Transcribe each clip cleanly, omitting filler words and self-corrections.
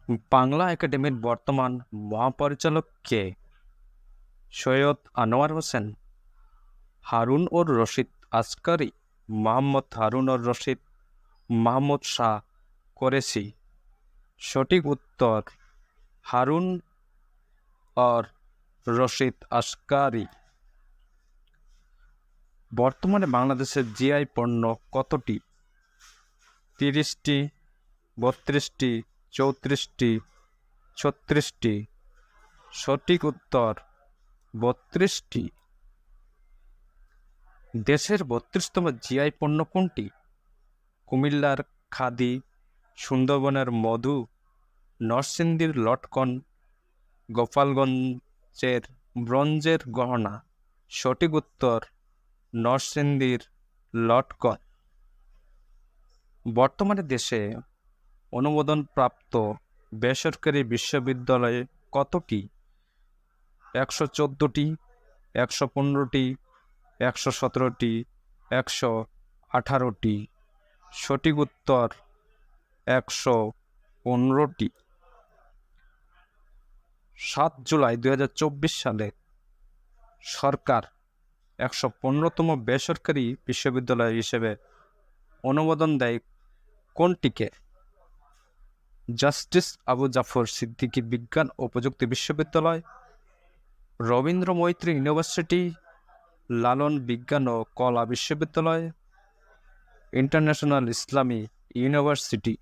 বাংলা একাডেমির বর্তমান মহাপরিচালক কে? সৈয়দ আনোয়ার হোসেন, হারুন-উর রশিদ আসকারী, মোহাম্মদ হারুন-উর রশিদ, মাহমুদ শাহ কোরেশি। সঠিক উত্তর হারুন-অর রশিদ আসকারী। বর্তমানে বাংলাদেশের জিআই পণ্য কতটি? 30টি, 32টি, 34টি, 36টি। সঠিক উত্তর 32টি। দেশের 32তম জিআই পণ্য কোনটি? কুমিল্লার খাদি, সুন্দরবনের মধু, নরসিংদীর লটকন, গোপালগঞ্জের ব্রোঞ্জের গহনা। সঠিক উত্তর নরসিংদীর লটকন। বর্তমানে দেশে অনুমোদনপ্রাপ্ত বেসরকারি বিশ্ববিদ্যালয়ে কতটি? 114টি, 115টি, 117টি, 118টি। সঠিক উত্তর 115টি। 7 জুলাই 2024 সালে সরকার 115তম বেসরকারি বিশ্ববিদ্যালয় হিসেবে অনুমোদন দেয় কোনটিকে? জাস্টিস আবু জাফর সিদ্দিকী বিজ্ঞান ও প্রযুক্তি বিশ্ববিদ্যালয়, রবীন্দ্র মৈত্রী ইউনিভার্সিটি, লালন বিজ্ঞান ও কলা বিশ্ববিদ্যালয়, ইন্টারন্যাশনাল ইসলামী ইউনিভার্সিটি।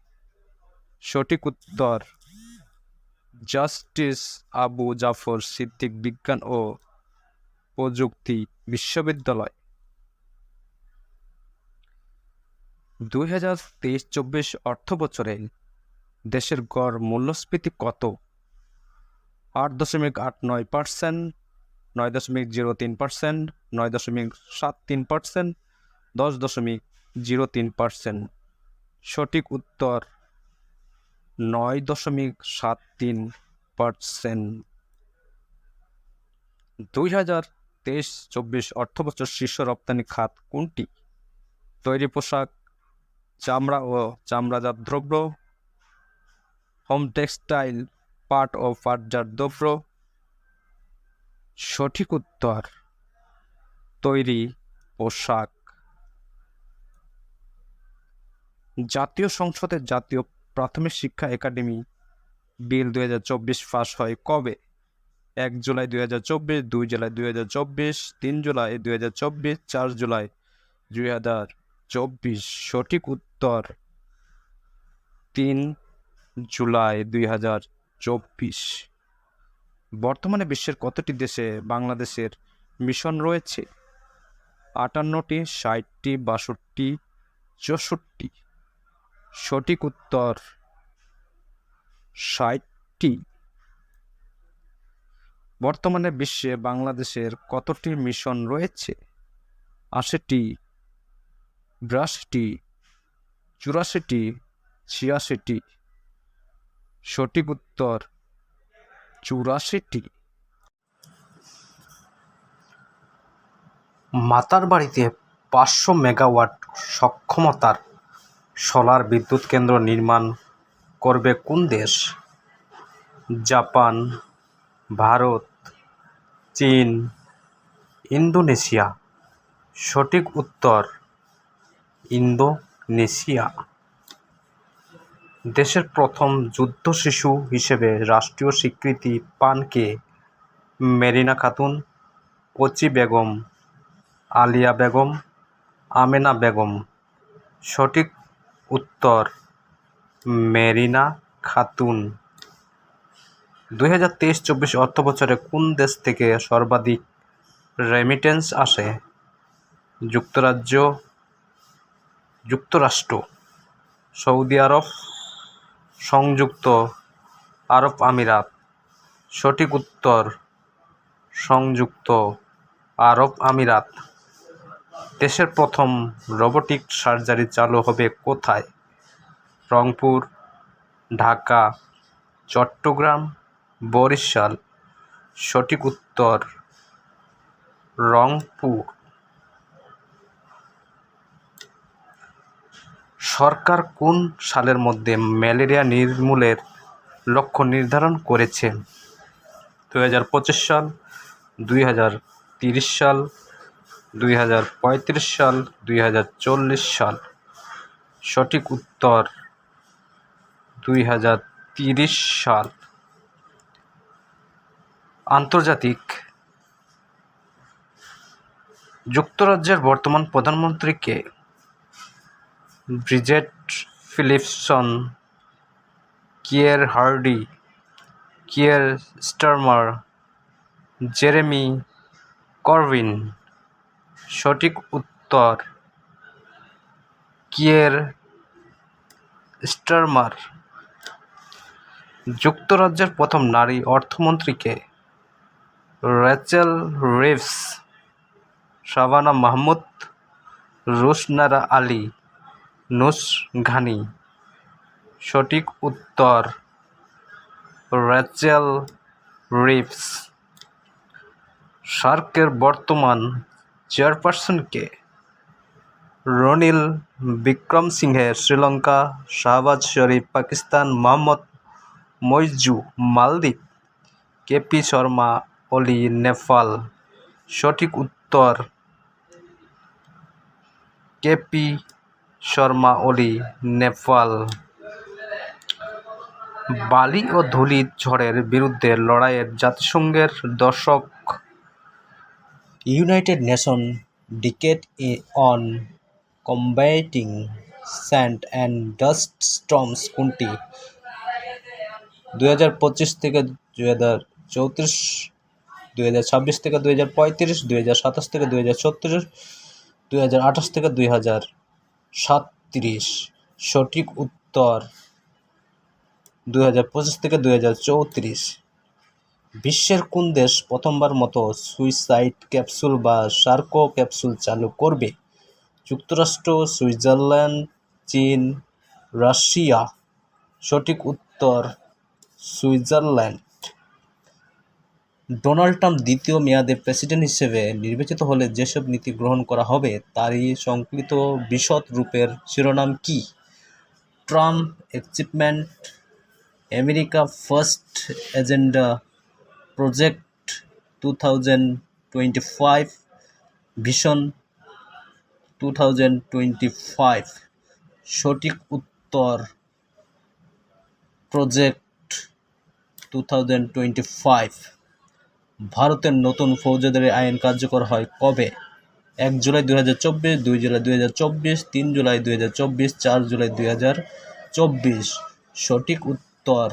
সঠিক উত্তর জাস্টিস আবু জাফর সিদ্দিক বিজ্ঞান ও প্রযুক্তি বিশ্ববিদ্যালয়। 2023-24 অর্থ বছরে দেশের গড় মূল্যস্ফীতি কত? 8.89%, 9.03%, 9.73%, 10.03%। সঠিক উত্তর 9.73%। 2023-24 অর্থবছর শীর্ষ রপ্তানি খাত কোনটি? তৈরি পোশাক, চামড়া ও চামড়াজাত দ্রব্য, হোম টেক্সটাইল, পাট ও পাটজাত দ্রব্য। সঠিক উত্তর তৈরি পোশাক। জাতীয় সংসদের জাতীয় প্রাথমিক শিক্ষা একাডেমি বিল 2024 পাস হয় কবে? 1 জুলাই 2024, 2 জুলাই 2024, 3 জুলাই 2024, 4 জুলাই 2024। সঠিক উত্তর 3 জুলাই 2024। বর্তমানে বিশ্বের কতটি দেশে বাংলাদেশের মিশন রয়েছে? 58টি, 60টি, 62টি, 64টি। সঠিক উত্তর 60টি। বর্তমানে বিশ্বে বাংলাদেশের কতটি মিশন রয়েছে? 80টি, 82টি, 84টি, 86টি। সঠিক উত্তর 84টি। মাতার বাড়িতে 500 মেগাওয়াট সক্ষমতার সোলার বিদ্যুৎ কেন্দ্র নির্মাণ করবে কোন দেশ? জাপান, ভারত, চীন, ইন্দোনেশিয়া। সঠিক উত্তর ইন্দোনেশিয়া। দেশের প্রথম যুদ্ধ শিশু হিসেবে রাষ্ট্রীয় স্বীকৃতি পান কে? মেরিনা খাতুন, কচি বেগম, আলিয়া বেগম, আমেনা বেগম। সঠিক উত্তর মেরিনা খাতুন। 2023-24 অর্থবছরে কোন দেশ থেকে সর্বাধিক রেমিটেন্স আসে? যুক্তরাজ্য, যুক্তরাষ্ট্র, সৌদি আরব, সংযুক্ত আরব আমিরাত। সঠিক উত্তর সংযুক্ত আরব আমিরাত। দেশের প্রথম রোবোটিক সার্জারি চালু হবে কোথায়? রংপুর, ঢাকা, চট্টগ্রাম, বরিশাল। সঠিক উত্তর রংপুর। সরকার কোন সালের মধ্যে ম্যালেরিয়া নির্মূলের লক্ষ্য নির্ধারণ করেছে? 2025 সাল, 2030 সাল, 2035 সাল, 2040 সাল। সঠিক উত্তর 2030 সাল। আন্তর্জাতিক যুক্তরাজ্যের বর্তমান প্রধানমন্ত্রী কে? Bridget Phillipson, Keir Hardie, Keir Starmer, Jeremy Corbyn. সঠিক উত্তর কিয়ের স্টারমার। যুক্তরাজ্যের প্রথম নারী অর্থমন্ত্রী কে? Rachel Reeves, Shabana Mahmood, Rushanara Ali, Nus Ghani. সঠিক উত্তর রেচেল রিভস। সার্কের বর্তমান চেয়ারপারসন কে? রনিল বিক্রমসিংহে, শ্রীলঙ্কা, শাহবাজ শরীফ, পাকিস্তান, মোহাম্মদ মইজু, মালদ্বীপ, কেপি শর্মা ওলি, নেপাল। সঠিক উত্তর কেপি শর্মা ওলি, নেপাল। বালি ও ধূলি ঝড়ের বিরুদ্ধে লড়াইয়ের জাতিসংঘের দশক United Nation decade on combating sand and dust storms কোনটি? 2025 থেকে 2034, 2026 থেকে 2035, 2027 থেকে 2036, 2028 থেকে 2037। সঠিক উত্তর 2025 থেকে 2034। বিশ্বের কোন দেশ প্রথমবার মতো সুইসাইড ক্যাপসুল বা সার্কো ক্যাপসুল চালু করবে? যুক্তরাষ্ট্র, সুইজারল্যান্ড, চীন, রাশিয়া। সঠিক উত্তর সুইজারল্যান্ড। ডোনাল্ড ট্রাম্প দ্বিতীয় মেয়াদে প্রেসিডেন্ট হিসেবে নির্বাচিত হলে যেসব নীতি গ্রহণ করা হবে তারই সংকলিত বিশদ রূপের শিরোনাম কী? Trump achievement, America first agenda, project 2025, vision 2025। সঠিক উত্তর প্রজেক্ট 2025। ভারতের নতুন ফৌজদারি আইন কার্যকর হয় কবে? 1 জুলাই 2024, 2 জুলাই 2024, 3 জুলাই 2024, 4 জুলাই 2024। সঠিক উত্তর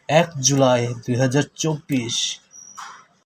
1 জুলাই 2024।